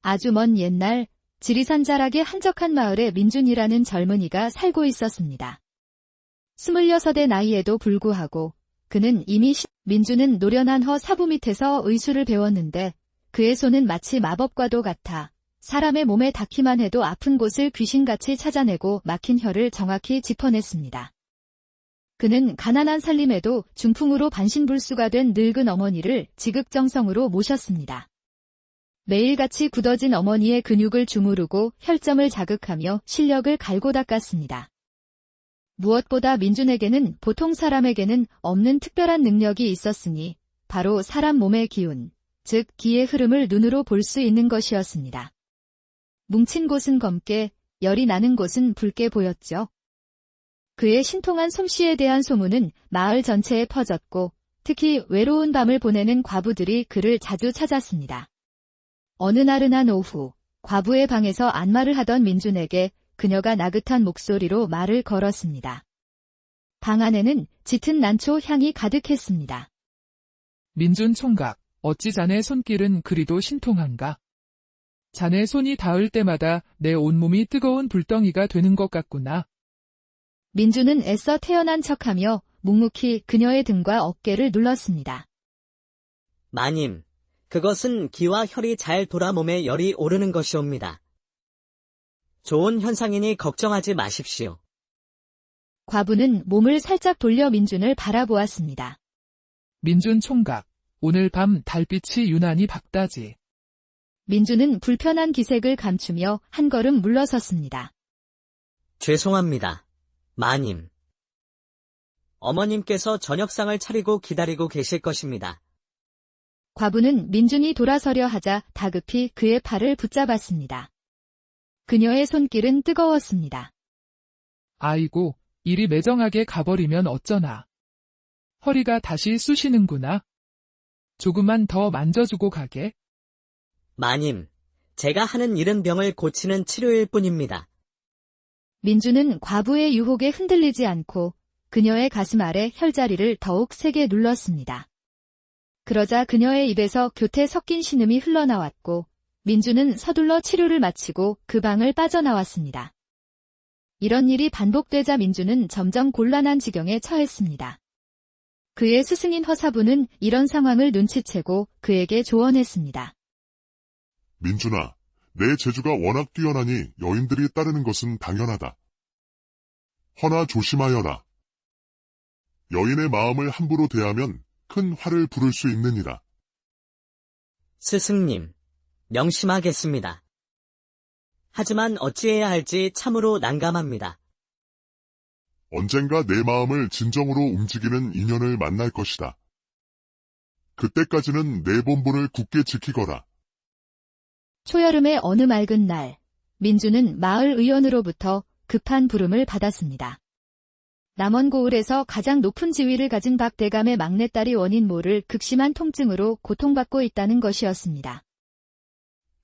아주 먼 옛날 지리산 자락의 한적한 마을에 민준이라는 젊은이가 살고 있었습니다. 26의 나이에도 불구하고 그는 이미 민준은 노련한 사부 밑에서 의술을 배웠는데 그의 손은 마치 마법과도 같아 사람의 몸에 닿기만 해도 아픈 곳을 귀신같이 찾아내고 막힌 혀를 정확히 짚어냈습니다. 그는 가난한 살림에도 중풍으로 반신불수가 된 늙은 어머니를 지극정성으로 모셨습니다. 매일같이 굳어진 어머니의 근육을 주무르고 혈점을 자극하며 실력을 갈고 닦았습니다. 무엇보다 민준에게는 보통 사람에게는 없는 특별한 능력이 있었으니 바로 사람 몸의 기운, 즉 기의 흐름을 눈으로 볼 수 있는 것이었습니다. 뭉친 곳은 검게, 열이 나는 곳은 붉게 보였죠. 그의 신통한 솜씨에 대한 소문은 마을 전체에 퍼졌고 특히 외로운 밤을 보내는 과부들이 그를 자주 찾았습니다. 어느 날은 한 오후, 과부의 방에서 안마를 하던 민준에게 그녀가 나긋한 목소리로 말을 걸었습니다. 방 안에는 짙은 난초 향이 가득했습니다. 민준 총각, 어찌 자네 손길은 그리도 신통한가? 자네 손이 닿을 때마다 내 온몸이 뜨거운 불덩이가 되는 것 같구나. 민준은 애써 태어난 척하며 묵묵히 그녀의 등과 어깨를 눌렀습니다. 마님, 그것은 기와 혈이 잘 돌아 몸에 열이 오르는 것이옵니다. 좋은 현상이니 걱정하지 마십시오. 과부는 몸을 살짝 돌려 민준을 바라보았습니다. 민준 총각, 오늘 밤 달빛이 유난히 밝다지. 민준은 불편한 기색을 감추며 한 걸음 물러섰습니다. 죄송합니다, 마님. 어머님께서 저녁상을 차리고 기다리고 계실 것입니다. 과부는 민준이 돌아서려 하자 다급히 그의 팔을 붙잡았습니다. 그녀의 손길은 뜨거웠습니다. 아이고, 이리 매정하게 가버리면 어쩌나. 허리가 다시 쑤시는구나. 조금만 더 만져주고 가게. 마님, 제가 하는 일은 병을 고치는 치료일 뿐입니다. 민준은 과부의 유혹에 흔들리지 않고 그녀의 가슴 아래 혈자리를 더욱 세게 눌렀습니다. 그러자 그녀의 입에서 교태 섞인 신음이 흘러나왔고 민준은 서둘러 치료를 마치고 그 방을 빠져나왔습니다. 이런 일이 반복되자 민준은 점점 곤란한 지경에 처했습니다. 그의 스승인 허사부는 이런 상황을 눈치채고 그에게 조언했습니다. 민준아, 내 재주가 워낙 뛰어나니 여인들이 따르는 것은 당연하다. 허나 조심하여라. 여인의 마음을 함부로 대하면 큰 화를 부를 수 있느니라. 스승님, 명심하겠습니다. 하지만 어찌해야 할지 참으로 난감합니다. 언젠가 내 마음을 진정으로 움직이는 인연을 만날 것이다. 그때까지는 내 본분을 굳게 지키거라. 초여름의 어느 맑은 날, 민준은 마을 의원으로부터 급한 부름을 받았습니다. 남원 고을에서 가장 높은 지위를 가진 박 대감의 막내딸이 원인 모를 극심한 통증으로 고통받고 있다는 것이었습니다.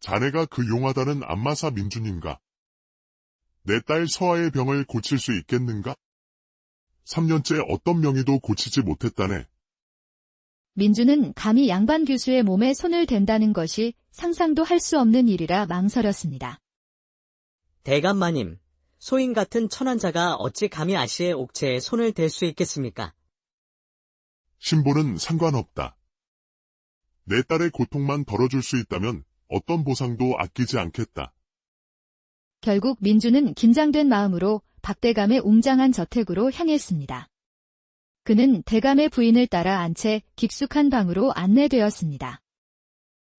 자네가 그 용하다는 안마사 민준인가? 내 딸 서아의 병을 고칠 수 있겠는가? 3년째 어떤 명의도 고치지 못했다네. 민준은 감히 양반 교수의 몸에 손을 댄다는 것이 상상도 할 수 없는 일이라 망설였습니다. 대감마님, 소인 같은 천한자가 어찌 감히 아씨의 옥체에 손을 댈 수 있겠습니까? 신보는 상관없다. 내 딸의 고통만 덜어줄 수 있다면 어떤 보상도 아끼지 않겠다. 결국 민준은 긴장된 마음으로 박 대감의 웅장한 저택으로 향했습니다. 그는 대감의 부인을 따라 안채 깊숙한 방으로 안내되었습니다.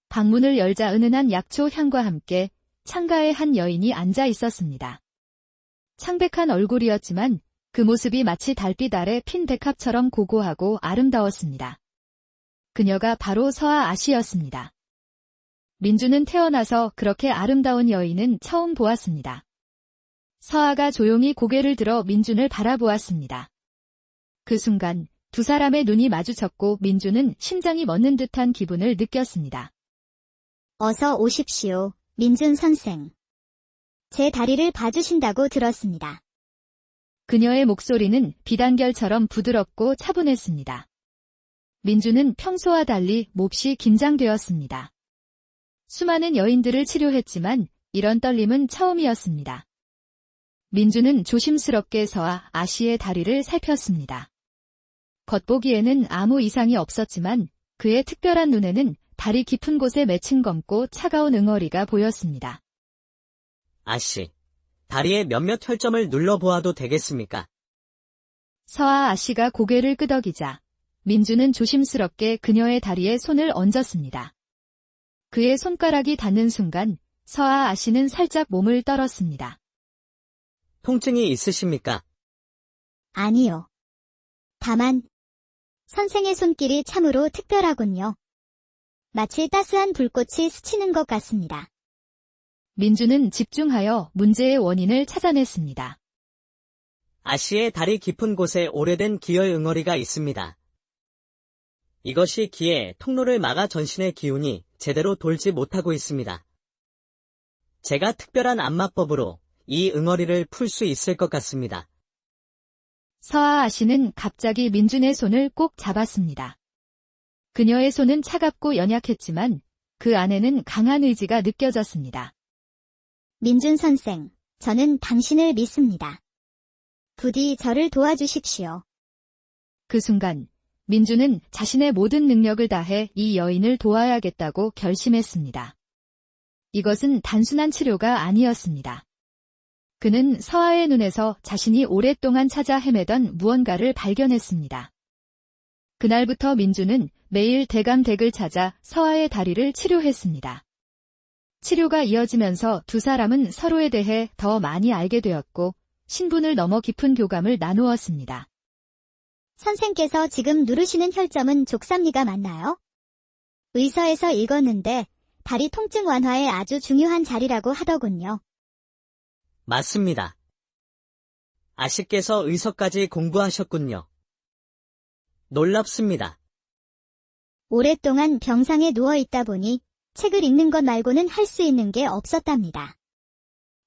방문을 열자 은은한 약초 향과 함께 창가에 한 여인이 앉아 있었습니다. 창백한 얼굴이었지만 그 모습이 마치 달빛 아래 핀 백합처럼 고고하고 아름다웠습니다. 그녀가 바로 서아 아씨였습니다. 민준은 태어나서 그렇게 아름다운 여인은 처음 보았습니다. 서아가 조용히 고개를 들어 민준을 바라보았습니다. 그 순간 두 사람의 눈이 마주쳤고 민준은 심장이 멎는 듯한 기분을 느꼈습니다. 어서 오십시오, 민준 선생. 제 다리를 봐주신다고 들었습니다. 그녀의 목소리는 비단결처럼 부드럽고 차분했습니다. 민준은 평소와 달리 몹시 긴장되었습니다. 수많은 여인들을 치료했지만 이런 떨림은 처음이었습니다. 민주는 조심스럽게 서아 아씨의 다리를 살폈습니다. 겉보기에는 아무 이상이 없었지만 그의 특별한 눈에는 다리 깊은 곳에 맺힌 검고 차가운 응어리가 보였습니다. 아씨, 다리의 몇몇 혈점을 눌러보아도 되겠습니까? 서아 아씨가 고개를 끄덕이자 민주는 조심스럽게 그녀의 다리에 손을 얹었습니다. 그의 손가락이 닿는 순간 서아 아씨는 살짝 몸을 떨었습니다. 통증이 있으십니까? 아니요. 다만 선생의 손길이 참으로 특별하군요. 마치 따스한 불꽃이 스치는 것 같습니다. 민주는 집중하여 문제의 원인을 찾아냈습니다. 아씨의 다리 깊은 곳에 오래된 기혈 응어리가 있습니다. 이것이 기에 통로를 막아 전신의 기운이 제대로 돌지 못하고 있습니다. 제가 특별한 안마법으로 이 응어리를 풀 수 있을 것 같습니다. 서아 아씨는 갑자기 민준의 손을 꼭 잡았습니다. 그녀의 손은 차갑고 연약했지만 그 안에는 강한 의지가 느껴졌습니다. 민준 선생, 저는 당신을 믿습니다. 부디 저를 도와주십시오. 그 순간 민주는 자신의 모든 능력을 다해 이 여인을 도와야겠다고 결심했습니다. 이것은 단순한 치료가 아니었습니다. 그는 서아의 눈에서 자신이 오랫동안 찾아 헤매던 무언가를 발견했습니다. 그날부터 민주는 매일 대감댁을 찾아 서아의 다리를 치료했습니다. 치료가 이어지면서 두 사람은 서로에 대해 더 많이 알게 되었고 신분을 넘어 깊은 교감을 나누었습니다. 선생께서 지금 누르시는 혈점은 족삼리가 맞나요? 의서에서 읽었는데 다리 통증 완화에 아주 중요한 자리라고 하더군요. 맞습니다. 아씨께서 의서까지 공부하셨군요. 놀랍습니다. 오랫동안 병상에 누워있다 보니 책을 읽는 것 말고는 할 수 있는 게 없었답니다.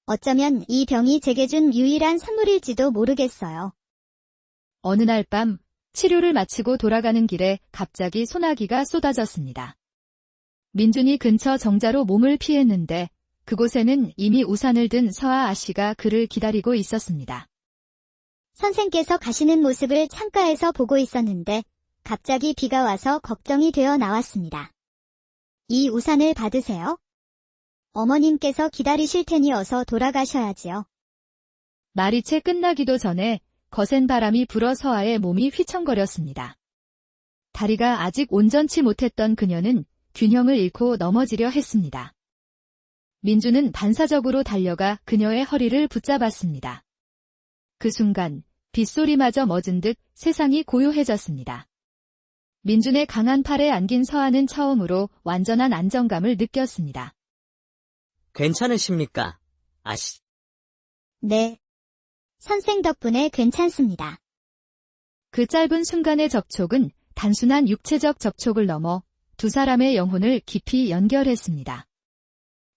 어쩌면 이 병이 제게 준 유일한 선물일지도 모르겠어요. 어느 날 밤 치료를 마치고 돌아가는 길에 갑자기 소나기가 쏟아졌습니다. 민준이 근처 정자로 몸을 피했는데 그곳에는 이미 우산을 든 서아 아씨가 그를 기다리고 있었습니다. 선생께서 가시는 모습을 창가에서 보고 있었는데 갑자기 비가 와서 걱정이 되어 나왔습니다. 이 우산을 받으세요. 어머님께서 기다리실 테니 어서 돌아가셔야지요. 말이 채 끝나기도 전에 거센 바람이 불어 서아의 몸이 휘청거렸습니다. 다리가 아직 온전치 못했던 그녀는 균형을 잃고 넘어지려 했습니다. 민주는 반사적으로 달려가 그녀의 허리를 붙잡았습니다. 그 순간 빗소리마저 멎은 듯 세상이 고요해졌습니다. 민준의 강한 팔에 안긴 서아는 처음으로 완전한 안정감을 느꼈습니다. 괜찮으십니까, 아씨? 네. 선생 덕분에 괜찮습니다. 그 짧은 순간의 접촉은 단순한 육체적 접촉을 넘어 두 사람의 영혼을 깊이 연결했습니다.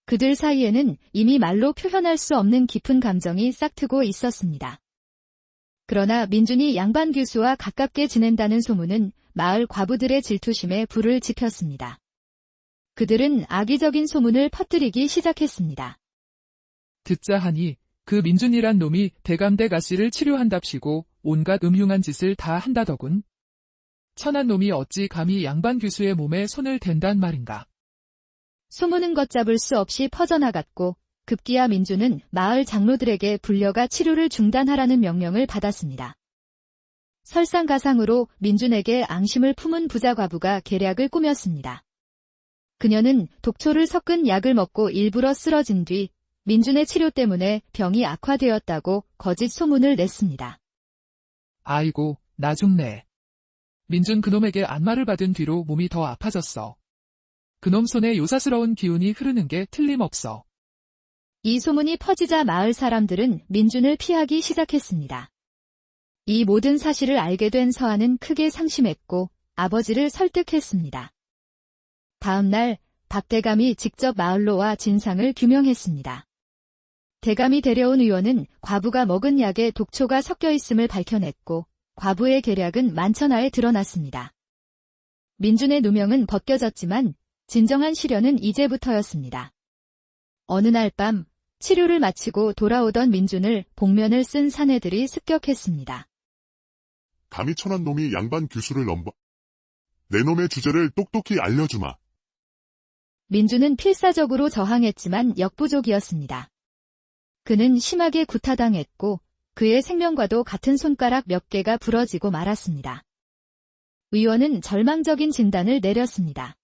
그들 사이에는 이미 말로 표현할 수 없는 깊은 감정이 싹트고 있었습니다. 그러나 민준이 양반 교수와 가깝게 지낸다는 소문은 마을 과부들의 질투심에 불을 지폈습니다. 그들은 악의적인 소문을 퍼뜨리기 시작했습니다. 듣자 하니 그 민준이란 놈이 대감댁 아씨를 치료한답시고 온갖 음흉한 짓을 다 한다더군. 천한 놈이 어찌 감히 양반 교수의 몸에 손을 댄단 말인가. 소문은 걷잡을 수 없이 퍼져나갔고 급기야 민주는 마을 장로들에게 불려가 치료를 중단하라는 명령을 받았습니다. 설상가상으로 민준에게 앙심을 품은 부자 과부가 계략을 꾸몄습니다. 그녀는 독초를 섞은 약을 먹고 일부러 쓰러진 뒤 민준의 치료 때문에 병이 악화되었다고 거짓 소문을 냈습니다. 아이고, 나 죽네. 민준 그놈에게 안마를 받은 뒤로 몸이 더 아파졌어. 그놈 손에 요사스러운 기운이 흐르는 게 틀림없어. 이 소문이 퍼지자 마을 사람들은 민준을 피하기 시작했습니다. 이 모든 사실을 알게 된 서아는 크게 상심했고 아버지를 설득했습니다. 다음 날 박 대감이 직접 마을로 와 진상을 규명했습니다. 대감이 데려온 의원은 과부가 먹은 약에 독초가 섞여 있음을 밝혀냈고 과부의 계략은 만천하에 드러났습니다. 민준의 누명은 벗겨졌지만 진정한 시련은 이제부터였습니다. 어느 날 밤, 치료를 마치고 돌아오던 민준을 복면을 쓴 사내들이 습격했습니다. 감히 천한 놈이 양반 규수를 넘버. 내 놈의 주제를 똑똑히 알려주마. 민준은 필사적으로 저항했지만 역부족이었습니다. 그는 심하게 구타당했고 그의 생명과도 같은 손가락 몇 개가 부러지고 말았습니다. 의원은 절망적인 진단을 내렸습니다.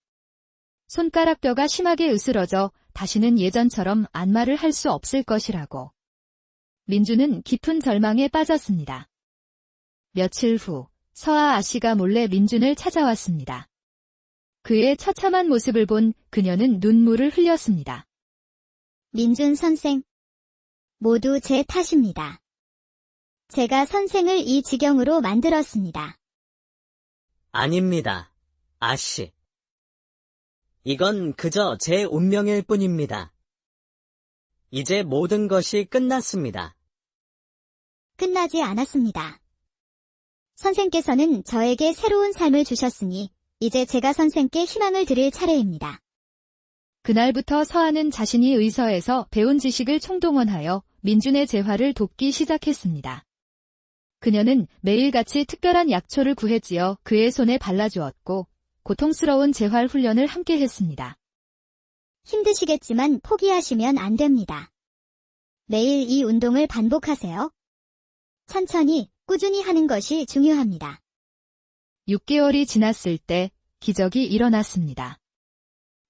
손가락 뼈가 심하게 으스러져 다시는 예전처럼 안마를 할 수 없을 것이라고. 민준은 깊은 절망에 빠졌습니다. 며칠 후 서아 아씨가 몰래 민준을 찾아왔습니다. 그의 처참한 모습을 본 그녀는 눈물을 흘렸습니다. 민준 선생. 모두 제 탓입니다. 제가 선생을 이 지경으로 만들었습니다. 아닙니다, 아씨. 이건 그저 제 운명일 뿐입니다. 이제 모든 것이 끝났습니다. 끝나지 않았습니다. 선생께서는 저에게 새로운 삶을 주셨으니 이제 제가 선생께 희망을 드릴 차례입니다. 그날부터 서아는 자신이 의서에서 배운 지식을 총동원하여 민준의 재활을 돕기 시작했습니다. 그녀는 매일같이 특별한 약초를 구해지어 그의 손에 발라주었고 고통스러운 재활 훈련을 함께 했습니다. 힘드시겠지만 포기하시면 안 됩니다. 매일 이 운동을 반복하세요. 천천히, 꾸준히 하는 것이 중요합니다. 6개월이 지났을 때 기적이 일어났습니다.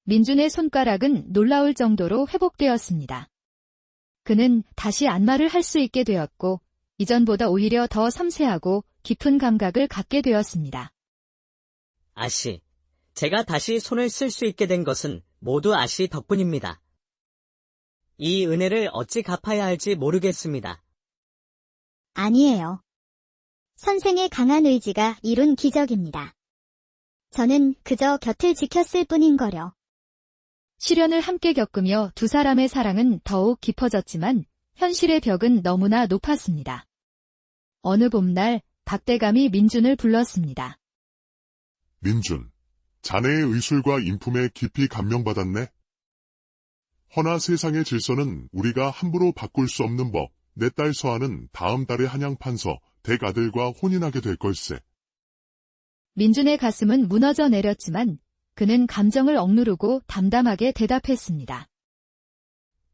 민준의 손가락은 놀라울 정도로 회복되었습니다. 그는 다시 안마를 할 수 있게 되었고 이전보다 오히려 더 섬세하고 깊은 감각을 갖게 되었습니다. 아씨, 제가 다시 손을 쓸 수 있게 된 것은 모두 아씨 덕분입니다. 이 은혜를 어찌 갚아야 할지 모르겠습니다. 아니에요. 선생의 강한 의지가 이룬 기적입니다. 저는 그저 곁을 지켰을 뿐인거려. 시련을 함께 겪으며 두 사람의 사랑은 더욱 깊어졌지만 현실의 벽은 너무나 높았습니다. 어느 봄날 박대감이 민준을 불렀습니다. 민준, 자네의 의술과 인품에 깊이 감명받았네. 허나 세상의 질서는 우리가 함부로 바꿀 수 없는 법. 내 딸 서아는 다음 달에 한양판서 댁아들과 혼인하게 될 걸세. 민준의 가슴은 무너져 내렸지만 그는 감정을 억누르고 담담하게 대답했습니다.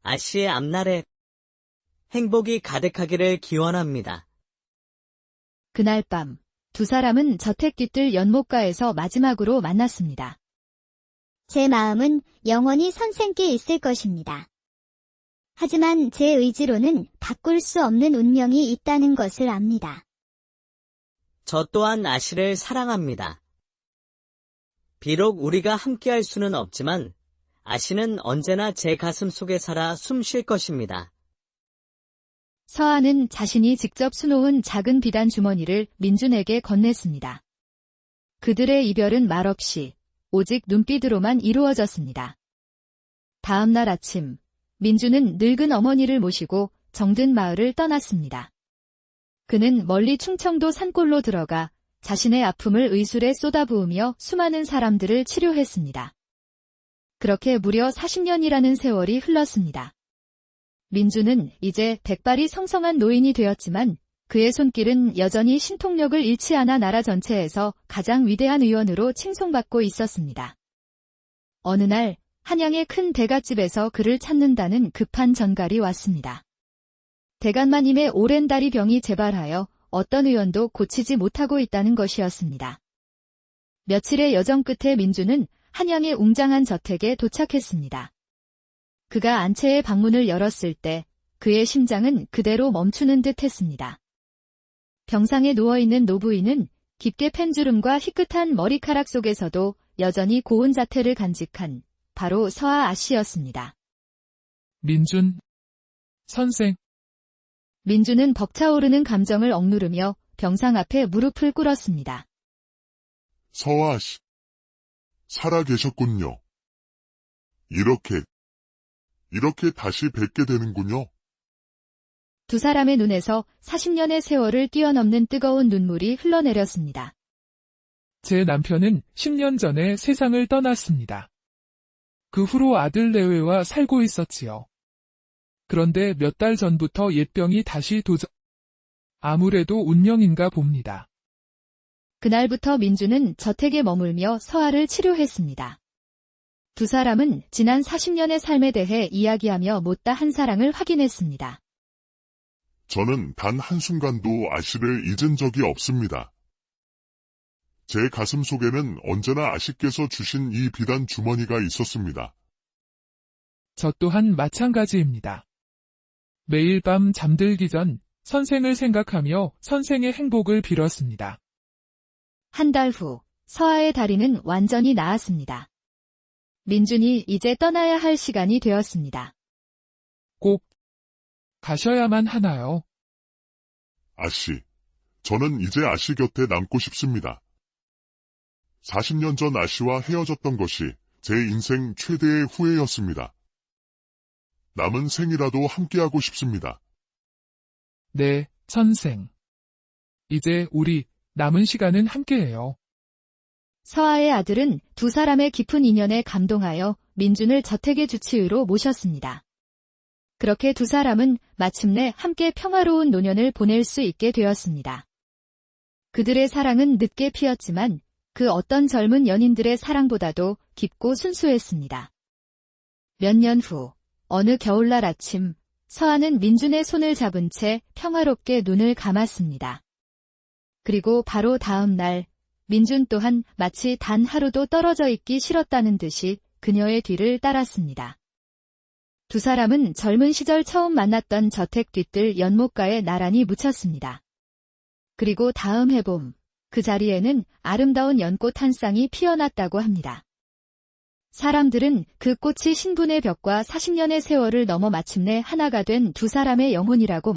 아씨의 앞날에 행복이 가득하기를 기원합니다. 그날 밤 두 사람은 저택 뒤뜰 연못가에서 마지막으로 만났습니다. 제 마음은 영원히 선생께 있을 것입니다. 하지만 제 의지로는 바꿀 수 없는 운명이 있다는 것을 압니다. 저 또한 아씨를 사랑합니다. 비록 우리가 함께할 수는 없지만 아씨는 언제나 제 가슴 속에 살아 숨 쉴 것입니다. 서아는 자신이 직접 수놓은 작은 비단 주머니를 민준에게 건넸습니다. 그들의 이별은 말없이 오직 눈빛으로만 이루어졌습니다. 다음 날 아침 민준은 늙은 어머니를 모시고 정든 마을을 떠났습니다. 그는 멀리 충청도 산골로 들어가 자신의 아픔을 의술에 쏟아부으며 수많은 사람들을 치료했습니다. 그렇게 무려 40년이라는 세월이 흘렀습니다. 민준은 이제 백발이 성성한 노인이 되었지만 그의 손길은 여전히 신통력을 잃지 않아 나라 전체에서 가장 위대한 의원으로 칭송받고 있었습니다. 어느 날 한양의 큰 대갓집에서 그를 찾는다는 급한 전갈이 왔습니다. 대갓마님의 오랜 다리 병이 재발하여 어떤 의원도 고치지 못하고 있다는 것이었습니다. 며칠의 여정 끝에 민준은 한양의 웅장한 저택에 도착했습니다. 그가 안채의 방문을 열었을 때 그의 심장은 그대로 멈추는 듯 했습니다. 병상에 누워있는 노부인은 깊게 펜주름과 희끗한 머리카락 속에서도 여전히 고운 자태를 간직한 바로 서아 아씨였습니다. 민준 선생. 민준은 벅차오르는 감정을 억누르며 병상 앞에 무릎을 꿇었습니다. 서아 씨, 살아 계셨군요. 이렇게 다시 뵙게 되는군요. 두 사람의 눈에서 40년의 세월을 뛰어넘는 뜨거운 눈물이 흘러내렸습니다. 제 남편은 10년 전에 세상을 떠났습니다. 그 후로 아들 레웨와 살고 있었지요. 그런데 몇 달 전부터 옛병이 다시 아무래도 운명인가 봅니다. 그날부터 민주는 저택에 머물며 서아를 치료했습니다. 두 사람은 지난 40년의 삶에 대해 이야기하며 못다 한 사랑을 확인했습니다. 저는 단 한순간도 아씨를 잊은 적이 없습니다. 제 가슴 속에는 언제나 아씨께서 주신 이 비단 주머니가 있었습니다. 저 또한 마찬가지입니다. 매일 밤 잠들기 전 선생을 생각하며 선생의 행복을 빌었습니다. 한 달 후, 서아의 다리는 완전히 나았습니다. 민준이 이제 떠나야 할 시간이 되었습니다. 꼭 가셔야만 하나요? 아씨, 저는 이제 아씨 곁에 남고 싶습니다. 40년 전 아씨와 헤어졌던 것이 제 인생 최대의 후회였습니다. 남은 생이라도 함께하고 싶습니다. 네, 선생. 이제 우리 남은 시간은 함께해요. 서아의 아들은 두 사람의 깊은 인연에 감동하여 민준을 저택의 주치의로 모셨습니다. 그렇게 두 사람은 마침내 함께 평화로운 노년을 보낼 수 있게 되었습니다. 그들의 사랑은 늦게 피었지만 그 어떤 젊은 연인들의 사랑보다도 깊고 순수했습니다. 몇 년 후, 어느 겨울날 아침, 서아는 민준의 손을 잡은 채 평화롭게 눈을 감았습니다. 그리고 바로 다음 날, 민준 또한 마치 단 하루도 떨어져 있기 싫었다는 듯이 그녀의 뒤를 따랐습니다. 두 사람은 젊은 시절 처음 만났던 저택 뒤뜰 연못가에 나란히 묻혔습니다. 그리고 다음 해봄, 그 자리에는 아름다운 연꽃 한 쌍이 피어났다고 합니다. 사람들은 그 꽃이 신분의 벽과 40년의 세월을 넘어 마침내 하나가 된 두 사람의 영혼이라고